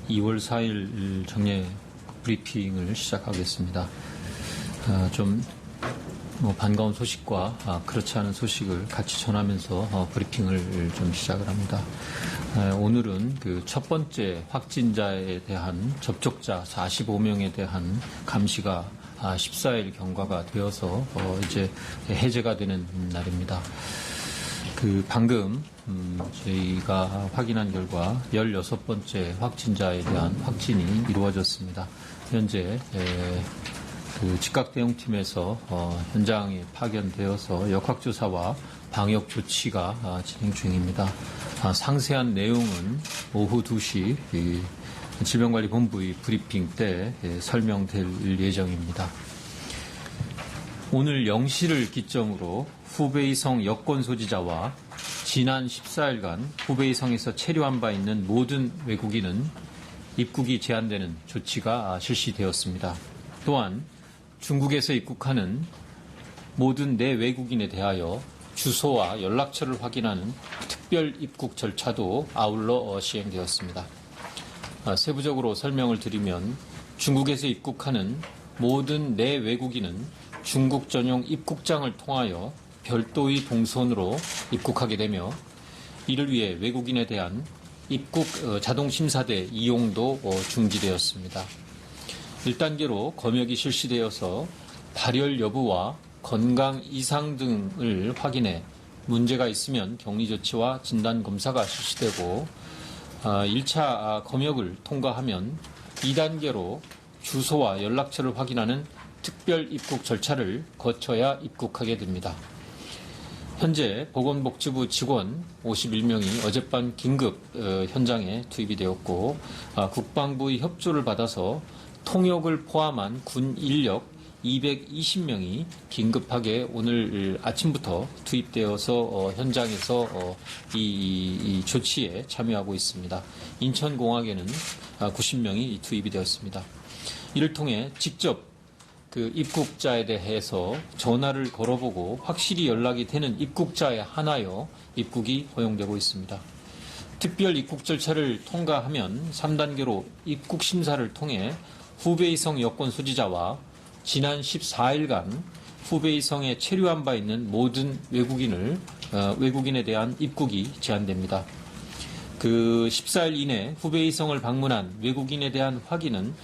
2월 4일 정례 브리핑을 시작하겠습니다. 반가운 소식과 그렇지 않은 소식을 같이 전하면서 브리핑을 좀 시작을 합니다. 오늘은 그 첫 번째 확진자에 대한 접촉자 45명에 대한 감시가 14일 경과가 되어서 이제 해제가 되는 날입니다. 방금 저희가 확인한 결과 16번째 확진자에 대한 확진이 이루어졌습니다. 현재 직각 대응팀에서 현장에 파견되어서 역학조사와 방역 조치가 진행 중입니다. 상세한 내용은 오후 2시 질병관리본부의 브리핑 때 설명될 예정입니다. 오늘 0시를 기점으로 후베이성 여권 소지자와 지난 14일간 후베이성에서 체류한 바 있는 모든 외국인은 입국이 제한되는 조치가 실시되었습니다. 또한 중국에서 입국하는 모든 내외국인에 대하여 주소와 연락처를 확인하는 특별 입국 절차도 아울러 시행되었습니다. 세부적으로 설명을 드리면 중국에서 입국하는 모든 내외국인은 중국 전용 입국장을 통하여 별도의 동선으로 입국하게 되며 이를 위해 외국인에 대한 입국 자동심사대 이용도 중지되었습니다. 1단계로 검역이 실시되어서 발열 여부와 건강 이상 등을 확인해 문제가 있으면 격리 조치와 진단 검사가 실시되고 1차 검역을 통과하면 2단계로 주소와 연락처를 확인하는 특별 입국 절차를 거쳐야 입국하게 됩니다. 현재 보건복지부 직원 51명이 어젯밤 긴급 현장에 투입이 되었고 국방부의 협조를 받아서 통역을 포함한 군 인력 220명이 긴급하게 오늘 아침부터 투입되어서 현장에서 이 조치에 참여하고 있습니다. 인천공항에는 90명이 투입이 되었습니다. 이를 통해 직접 입국자에 대해서 전화를 걸어보고 확실히 연락이 되는 입국자에 한하여 입국이 허용되고 있습니다. 특별 입국 절차를 통과하면 3단계로 입국 심사를 통해 후베이성 여권 소지자와 지난 14일간 후베이성에 체류한 바 있는 모든 외국인에 대한 입국이 제한됩니다. 14일 이내 후베이성을 방문한 외국인에 대한 확인은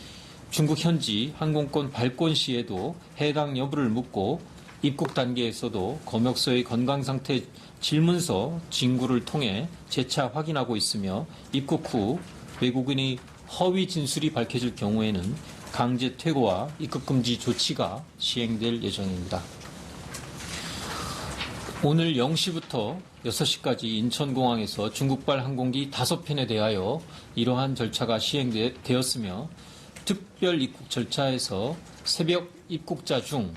중국 현지 항공권 발권 시에도 해당 여부를 묻고 입국 단계에서도 검역소의 건강상태 질문서 진구를 통해 재차 확인하고 있으며 입국 후 외국인의 허위 진술이 밝혀질 경우에는 강제 퇴거와 입국 금지 조치가 시행될 예정입니다. 오늘 0시부터 6시까지 인천공항에서 중국발 항공기 5편에 대하여 이러한 절차가 시행되었으며 특별 입국 절차에서 새벽 입국자 중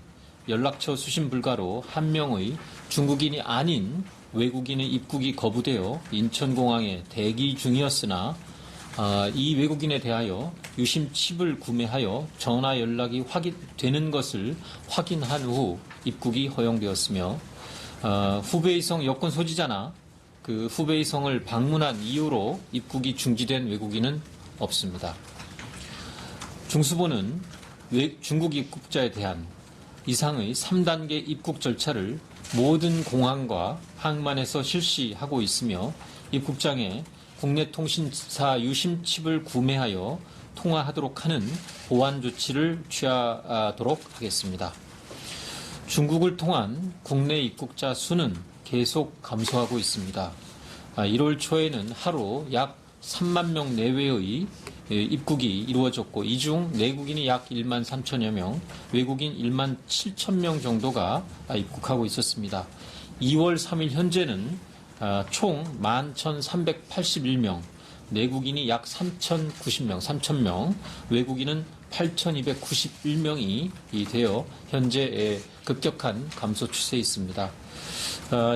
연락처 수신 불가로 1명의 중국인이 아닌 외국인의 입국이 거부되어 인천공항에 대기 중이었으나 이 외국인에 대하여 유심 칩을 구매하여 전화 연락이 되는 것을 확인한 후 입국이 허용되었으며 후베이성 여권 소지자나 후베이성을 방문한 이유로 입국이 중지된 외국인은 없습니다. 중수부는 중국 입국자에 대한 이상의 3단계 입국 절차를 모든 공항과 항만에서 실시하고 있으며 입국장에 국내 통신사 유심칩을 구매하여 통화하도록 하는 보안 조치를 취하도록 하겠습니다. 중국을 통한 국내 입국자 수는 계속 감소하고 있습니다. 1월 초에는 하루 약 3만 명 내외의 입국이 이루어졌고 이 중 내국인이 약 1만 3천여 명, 외국인 1만 7천 명 정도가 입국하고 있었습니다. 2월 3일 현재는 총 11,381명, 내국인이 약 3,090명, 3,000명, 외국인은 8,291명이 되어 현재 급격한 감소 추세에 있습니다.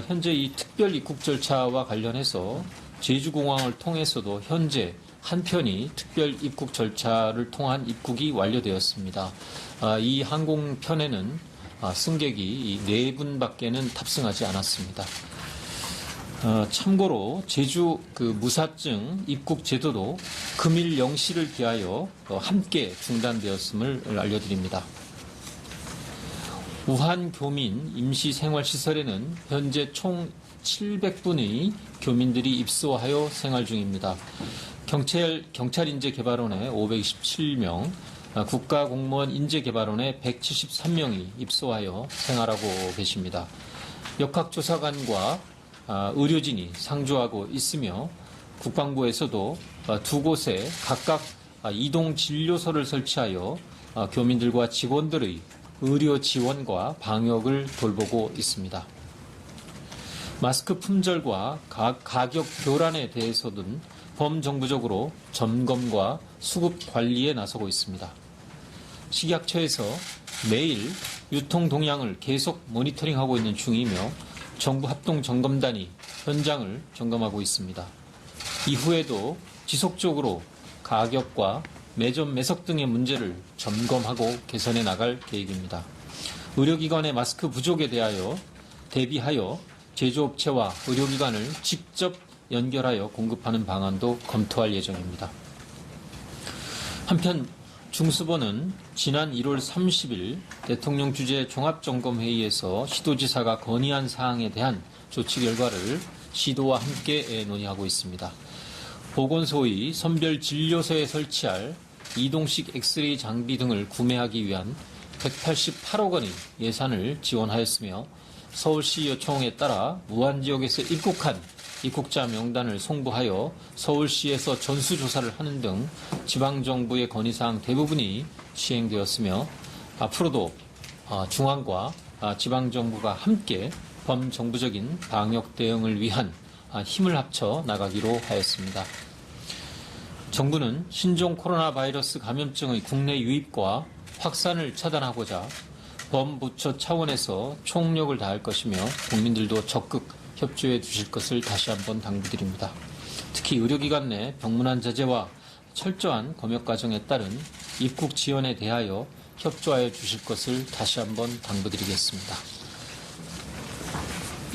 현재 이 특별 입국 절차와 관련해서 제주공항을 통해서도 현재 한 편이 특별 입국 절차를 통한 입국이 완료되었습니다. 이 항공편에는 승객이 4분밖에는 탑승하지 않았습니다. 참고로 제주 무사증 입국 제도도 금일 0시를 기하여 함께 중단되었음을 알려드립니다. 우한 교민 임시생활시설에는 현재 총 700분의 교민들이 입소하여 생활 중입니다. 경찰인재개발원에 527명, 국가공무원 인재개발원에 173명이 입소하여 생활하고 계십니다. 역학조사관과 의료진이 상주하고 있으며 국방부에서도 두 곳에 각각 이동 진료소를 설치하여 교민들과 직원들의 의료 지원과 방역을 돌보고 있습니다. 마스크 품절과 가격 교란에 대해서는 범정부적으로 점검과 수급 관리에 나서고 있습니다. 식약처에서 매일 유통 동향을 계속 모니터링하고 있는 중이며 정부 합동점검단이 현장을 점검하고 있습니다. 이후에도 지속적으로 가격과 매점 매석 등의 문제를 점검하고 개선해 나갈 계획입니다. 의료기관의 마스크 부족에 대비하여 제조업체와 의료기관을 직접 연결하여 공급하는 방안도 검토할 예정입니다. 한편 중수본은 지난 1월 30일 대통령 주재 종합점검회의에서 시도지사가 건의한 사항에 대한 조치 결과를 시도와 함께 논의하고 있습니다. 보건소의 선별진료소에 설치할 이동식 엑스레이 장비 등을 구매하기 위한 188억 원의 예산을 지원하였으며 서울시 요청에 따라 우한 지역에서 입국한 입국자 명단을 송부하여 서울시에서 전수조사를 하는 등 지방정부의 건의사항 대부분이 시행되었으며 앞으로도 중앙과 지방정부가 함께 범정부적인 방역 대응을 위한 힘을 합쳐 나가기로 하였습니다. 정부는 신종 코로나 바이러스 감염증의 국내 유입과 확산을 차단하고자 범부처 차원에서 총력을 다할 것이며 국민들도 적극 협조해 주실 것을 다시 한번 당부드립니다. 특히 의료기관 내 병문안 자재와 철저한 검역 과정에 따른 입국 지원에 대하여 협조하여 주실 것을 다시 한번 당부드리겠습니다.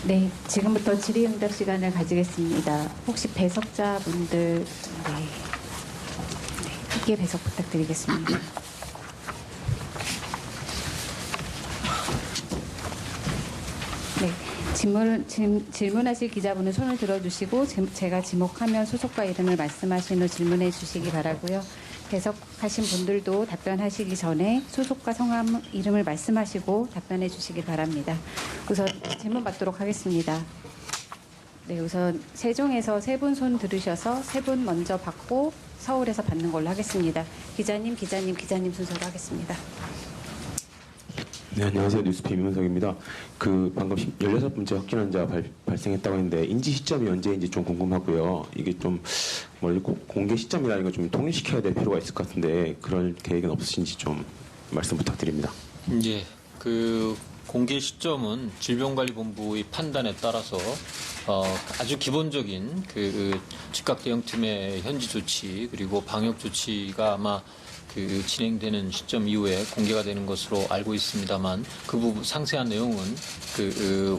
네, 지금부터 질의응답 시간을 가지겠습니다. 혹시 배석자분들 함께 배석 부탁드리겠습니다. 네, 질문하실 기자분은 손을 들어주시고 제가 지목하면 소속과 이름을 말씀하신 후 질문해 주시기 바라고요. 배석하신 분들도 답변하시기 전에 소속과 성함, 이름을 말씀하시고 답변해 주시기 바랍니다. 우선 질문 받도록 하겠습니다. 네, 우선 세종에서 세 분 손 들으셔서 세 분 먼저 받고 서울에서 받는 걸로 하겠습니다. 기자님 순서로 하겠습니다. 네, 안녕하세요. 뉴스피 민문석입니다. 방금 16번째 확진 환자 발생했다고 했는데 인지 시점이 언제인지 좀 궁금하고요. 이게 좀 공개 시점이라는 걸 좀 통일시켜야 될 필요가 있을 것 같은데 그럴 계획은 없으신지 좀 말씀 부탁드립니다. 예, 공개 시점은 질병관리본부의 판단에 따라서 아주 기본적인 즉각 대응팀의 현지 조치 그리고 방역 조치가 아마 진행되는 시점 이후에 공개가 되는 것으로 알고 있습니다만 그 부분 상세한 내용은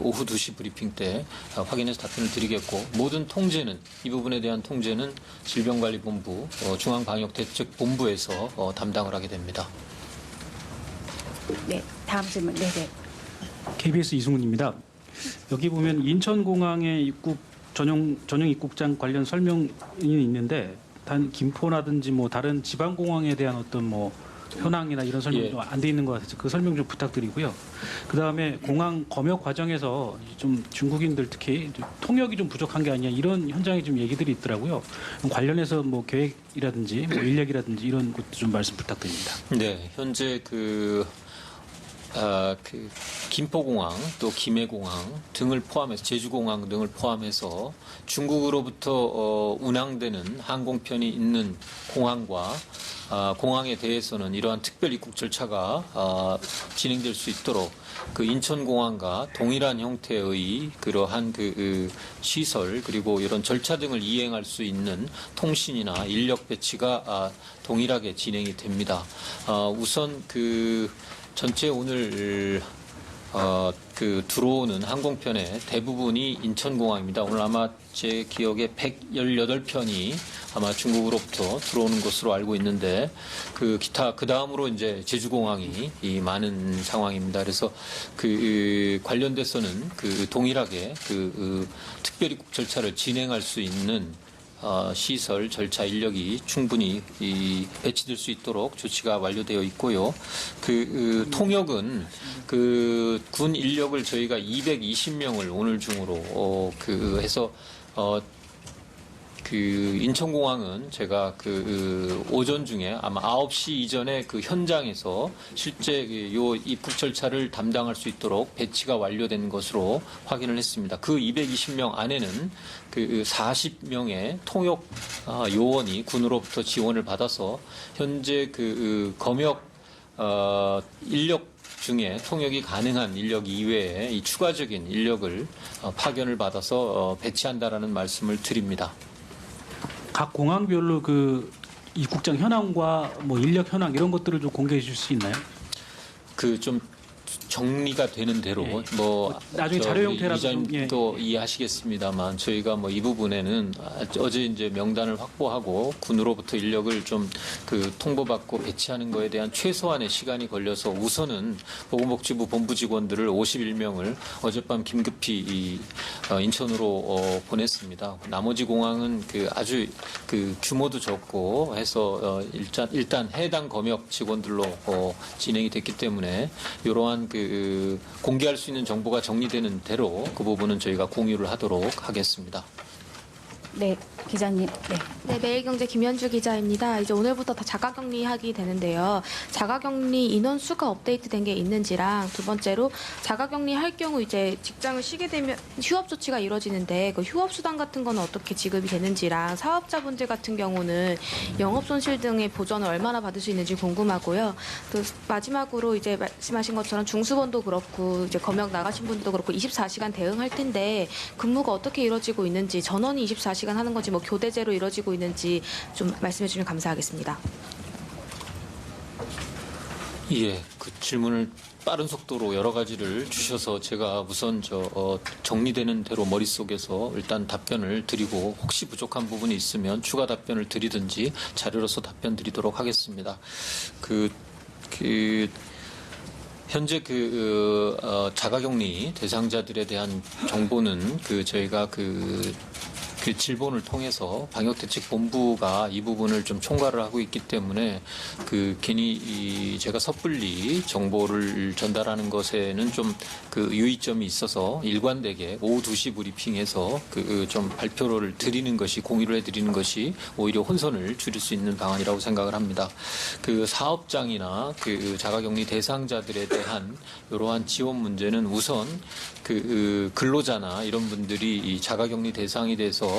오후 2시 브리핑 때 확인해서 답변을 드리겠고 모든 통제는 이 부분에 대한 통제는 질병관리본부 중앙방역대책본부에서 담당을 하게 됩니다. 네, 다음 질문. 네. KBS 이승훈입니다. 여기 보면 인천공항의 입국 전용 입국장 관련 설명이 있는데 단 김포라든지 다른 지방 공항에 대한 어떤 현황이나 이런 설명이 좀 안 돼 있는 것 같아서 그 설명 좀 부탁드리고요. 그 다음에 공항 검역 과정에서 좀 중국인들 특히 통역이 좀 부족한 게 아니냐 이런 현장에 좀 얘기들이 있더라고요. 관련해서 계획이라든지 인력이라든지 이런 것도 좀 말씀 부탁드립니다. 네, 현재 김포공항 또 김해공항 등을 포함해서 제주공항 등을 포함해서 중국으로부터 운항되는 항공편이 있는 공항과 공항에 대해서는 이러한 특별 입국 절차가 진행될 수 있도록 인천공항과 동일한 형태의 그러한 시설 그리고 이런 절차 등을 이행할 수 있는 통신이나 인력 배치가 동일하게 진행이 됩니다. 우선 전체 오늘 그 들어오는 항공편의 대부분이 인천공항입니다. 오늘 아마 제 기억에 118편이 아마 중국으로부터 들어오는 것으로 알고 있는데 그 기타 그 다음으로 이제 제주공항이 이 많은 상황입니다. 그래서 그 관련돼서는 그 동일하게 그 특별 입국 절차를 진행할 수 있는 시설, 절차, 인력이 충분히 배치될 수 있도록 조치가 완료되어 있고요. 그 통역은 그 군 인력을 저희가 220명을 오늘 중으로 해서 그 인천공항은 제가 그 오전 중에 아마 9시 이전에 그 현장에서 실제 요 입국 절차를 담당할 수 있도록 배치가 완료된 것으로 확인을 했습니다. 그 220명 안에는 그 40명의 통역 요원이 군으로부터 지원을 받아서 현재 그 검역 인력 중에 통역이 가능한 인력 이외에 이 추가적인 인력을 파견을 받아서 배치한다라는 말씀을 드립니다. 각 공항별로 그 입국장 현황과 뭐 인력 현황 이런 것들을 좀 공개해 주실 수 있나요? 그 좀 정리가 되는 대로 예. 뭐 나중에 자료 형태라도 좀, 이장님도 이해하시겠습니다만 저희가 뭐 이 부분에는 어제 이제 명단을 확보하고 군으로부터 인력을 좀 그 통보받고 배치하는 거에 대한 최소한의 시간이 걸려서 우선은 보건복지부 본부 직원들을 51명을 어젯밤 긴급히 인천으로 보냈습니다. 나머지 공항은 그 아주 그 규모도 적고 해서 일단 해당 검역 직원들로 진행이 됐기 때문에 이러한 그 공개할 수 있는 정보가 정리되는 대로 그 부분은 저희가 공유를 하도록 하겠습니다. 네, 기자님. 네. 네, 매일경제 김현주 기자입니다. 이제 오늘부터 다 자가격리하게 되는데요. 자가격리 인원 수가 업데이트된 게 있는지랑 두 번째로 자가격리할 경우 이제 직장을 쉬게 되면 휴업 조치가 이루어지는데 그 휴업 수당 같은 건 어떻게 지급이 되는지랑 사업자분들 같은 경우는 영업 손실 등의 보전을 얼마나 받을 수 있는지 궁금하고요. 또 마지막으로 이제 말씀하신 것처럼 중수본도 그렇고 이제 검역 나가신 분도 그렇고 24시간 대응할 텐데 근무가 어떻게 이루어지고 있는지 전원이 24시간 하는 건지 뭐 교대제로 이루어지고 있는지 좀 말씀해 주시면 감사하겠습니다. 예, 그 질문을 빠른 속도로 여러 가지를 주셔서 제가 우선 정리되는 대로 머릿속에서 일단 답변을 드리고 혹시 부족한 부분이 있으면 추가 답변을 드리든지 자료로서 답변 드리도록 하겠습니다. 현재 자가격리 대상자들에 대한 정보는 저희가 그 질본을 통해서 방역대책본부가 이 부분을 좀 총괄을 하고 있기 때문에 괜히 제가 섣불리 정보를 전달하는 것에는 좀 유의점이 있어서 일관되게 오후 2시 브리핑에서 좀 발표를 드리는 것이 공유를 해드리는 것이 오히려 혼선을 줄일 수 있는 방안이라고 생각을 합니다. 사업장이나 자가격리 대상자들에 대한 이러한 지원 문제는 우선 근로자나 이런 분들이 이 자가격리 대상이 돼서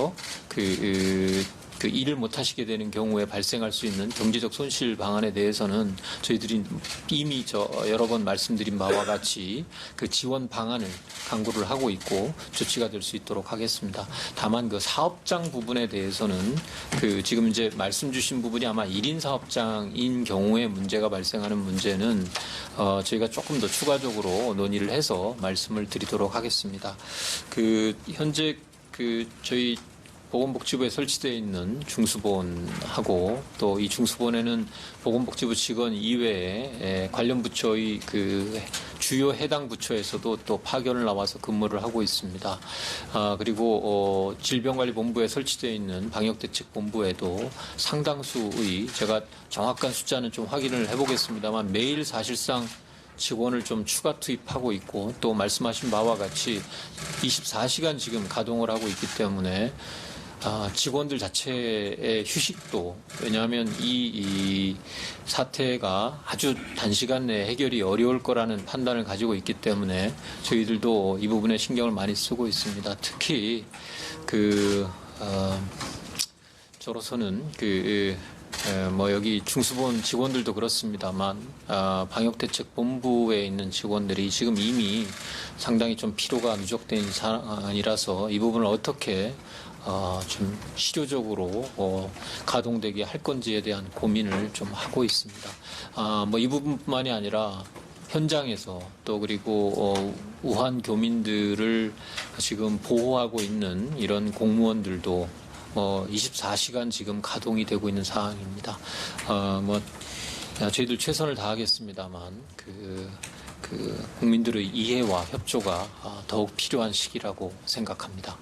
일을 못 하시게 되는 경우에 발생할 수 있는 경제적 손실 방안에 대해서는 저희들이 이미 여러 번 말씀드린 바와 같이 지원 방안을 강구를 하고 있고 조치가 될 수 있도록 하겠습니다. 다만 사업장 부분에 대해서는 지금 이제 말씀 주신 부분이 아마 1인 사업장인 경우에 문제가 발생하는 문제는 저희가 조금 더 추가적으로 논의를 해서 말씀을 드리도록 하겠습니다. 현재 저희 보건복지부에 설치되어 있는 중수본하고 또 이 중수본에는 보건복지부 직원 이외에 관련 부처의 주요 해당 부처에서도 또 파견을 나와서 근무를 하고 있습니다. 그리고 질병관리본부에 설치되어 있는 방역대책본부에도 상당수의 제가 정확한 숫자는 좀 확인을 해보겠습니다만 매일 사실상 직원을 좀 추가 투입하고 있고 또 말씀하신 바와 같이 24시간 지금 가동을 하고 있기 때문에 직원들 자체의 휴식도 왜냐하면 이 사태가 아주 단시간 내에 해결이 어려울 거라는 판단을 가지고 있기 때문에 저희들도 이 부분에 신경을 많이 쓰고 있습니다. 특히 저로서는 여기 중수본 직원들도 그렇습니다만 방역대책본부에 있는 직원들이 지금 이미 상당히 좀 피로가 누적된 상황이라서 이 부분을 어떻게 좀 실효적으로 가동되게 할 건지에 대한 고민을 좀 하고 있습니다. 이 부분뿐만이 아니라 현장에서 또 그리고 우한 교민들을 지금 보호하고 있는 이런 공무원들도 24시간 지금 가동이 되고 있는 상황입니다. 저희들 최선을 다하겠습니다만 그 국민들의 이해와 협조가 더욱 필요한 시기라고 생각합니다.